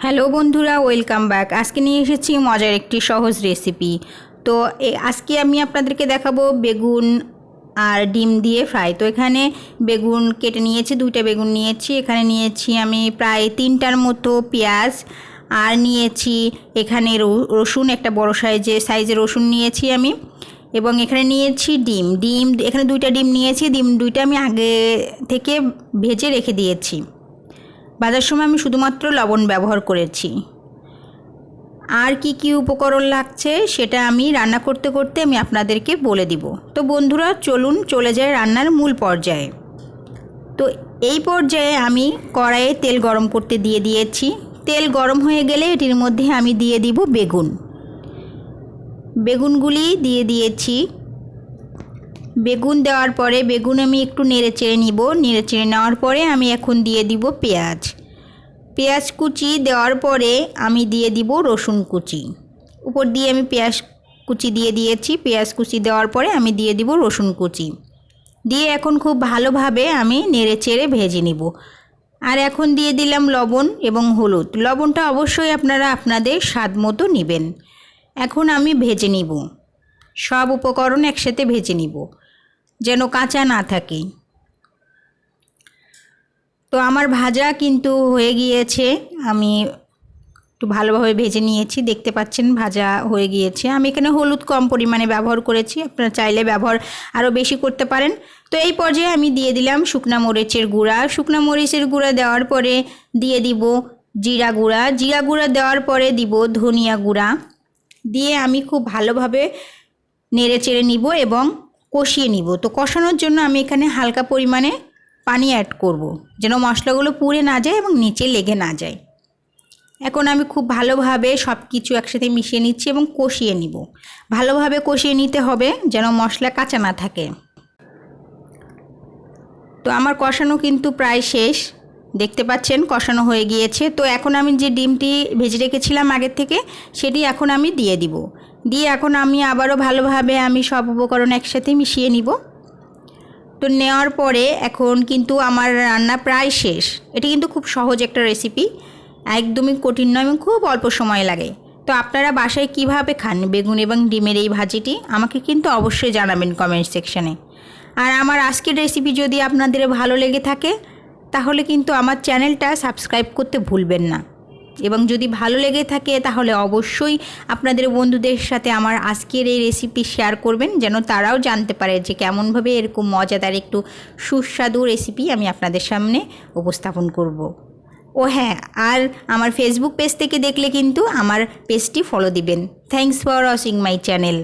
Hello বন্ধুরা, welcome back. আজকে নিয়ে এসেছি মজার একটি সহজ রেসিপি। তো আজকে আমি আপনাদেরকে দেখাবো বেগুন আর ডিম দিয়ে ফ্রাই। তো এখানে বেগুন কেটে নিয়েছি, 2টা বেগুন নিয়েছি। এখানে নিয়েছি আমি প্রায় 3টার মতো পেঁয়াজ, আর নিয়েছি এখানে রসুন, একটা বড় সাইজের রসুন নিয়েছি আমি। এবং এখানে নিয়েছি ডিম এখানে 2টা ডিম নিয়েছি। ডিম 2টা আমি আগে থেকে ভেজে রেখে দিয়েছি। ভাজার সময় আমি শুধুমাত্র লবণ ব্যবহার করেছি। আর কি উপকরণ লাগছে সেটা আমি রান্না করতে করতে আমি আপনাদেরকে বলে দিব। তো বন্ধুরা, চলুন চলে যাই রান্নার মূল পর্যায়ে। তো এই পর্যায়ে আমি কড়াইয়ে তেল গরম করতে দিয়ে দিয়েছি। তেল গরম হয়ে গেলে এটির মধ্যে আমি দিয়ে দিব বেগুনগুলি দিয়ে দিয়েছি। বেগুন দেওয়ার পরে বেগুন আমি একটু নেড়ে চেড়ে নিব। নেড়ে চেড়ে নেওয়ার পরে আমি এখন দিয়ে দিব পেঁয়াজ কুচি দেওয়ার পরে আমি দিয়ে দিব রসুন কুচি। উপর দিয়ে আমি পেঁয়াজ কুচি দিয়ে দিয়েছি। পেঁয়াজ কুচি দেওয়ার পরে আমি দিয়ে দিব রসুন কুচি দিয়ে এখন খুব ভালোভাবে আমি নেড়ে চেড়ে ভেজে নিব। আর এখন দিয়ে দিলাম লবণ এবং হলুদ। লবণটা অবশ্যই আপনারা আপনাদের স্বাদ মতো নেবেন। এখন আমি ভেজে নিব, সব উপকরণ একসাথে ভেজে নিব যেন কাঁচা না থাকে। তো আমার ভাজা কিন্তু হয়ে গিয়েছে, আমি একটু ভালোভাবে ভেজে নিয়েছি। দেখতে পাচ্ছেন ভাজা হয়ে গিয়েছে। আমি এখানে হলুদ কম পরিমাণে ব্যবহার করেছি, আপনারা চাইলে ব্যবহার আরও বেশি করতে পারেন। তো এই পর্যায়ে আমি দিয়ে দিলাম শুকনা মরিচের গুঁড়া দেওয়ার পরে দিয়ে দিব জিরা গুঁড়া দেওয়ার পরে দিব ধনিয়া গুঁড়া দিয়ে আমি খুব ভালোভাবে নেড়ে চেড়ে নিব এবং কষিয়ে নিব। তো কষানোর জন্য আমি এখানে হালকা পরিমাণে পানি অ্যাড করব যেন মশলাগুলো পুড়ে না যায় এবং নিচে লেগে না যায়। এখন আমি খুব ভালোভাবে সব কিছু একসাথে মিশিয়ে নিচ্ছি এবং কষিয়ে নিব। ভালোভাবে কষিয়ে নিতে হবে যেন মশলা কাঁচা না থাকে। তো আমার কষানো কিন্তু প্রায় শেষ, দেখতে পাচ্ছেন কষানো হয়ে গিয়েছে। তো এখন আমি যে ডিমটি ভেজে রেখেছিলাম আগের থেকে সেটি এখন আমি দিয়ে দিব। দিয়ে এখন আমি আবারও ভালোভাবে আমি সব উপকরণ একসাথে মিশিয়ে নিব। তো নেওয়ার পরে এখন কিন্তু আমার রান্না প্রায় শেষ। এটি কিন্তু খুব সহজ একটা রেসিপি, একদমই কঠিন নয় এবং খুব অল্প সময় লাগে। তো আপনারা বাসায় কিভাবে খান বেগুন এবং ডিমের এই ভাজিটি আমাকে কিন্তু অবশ্যই জানাবেন কমেন্ট সেকশানে। আর আমার আজকের রেসিপি যদি আপনাদের ভালো লেগে থাকে তাহলে কিন্তু আমার চ্যানেলটা সাবস্ক্রাইব করতে ভুলবেন না। এবং যদি ভালো লেগে থাকে তাহলে অবশ্যই আপনাদের বন্ধুদের সাথে আমার আজকের এই রেসিপি শেয়ার করবেন যেন তারাও জানতে পারে যে কেমনভাবে এরকম মজাদার একটু সুস্বাদু রেসিপি আমি আপনাদের সামনে উপস্থাপন করব। ও হ্যাঁ, আর আমার ফেসবুক পেজ থেকে দেখলে কিন্তু আমার পেজটি ফলো দিবেন। Thanks for watching my channel.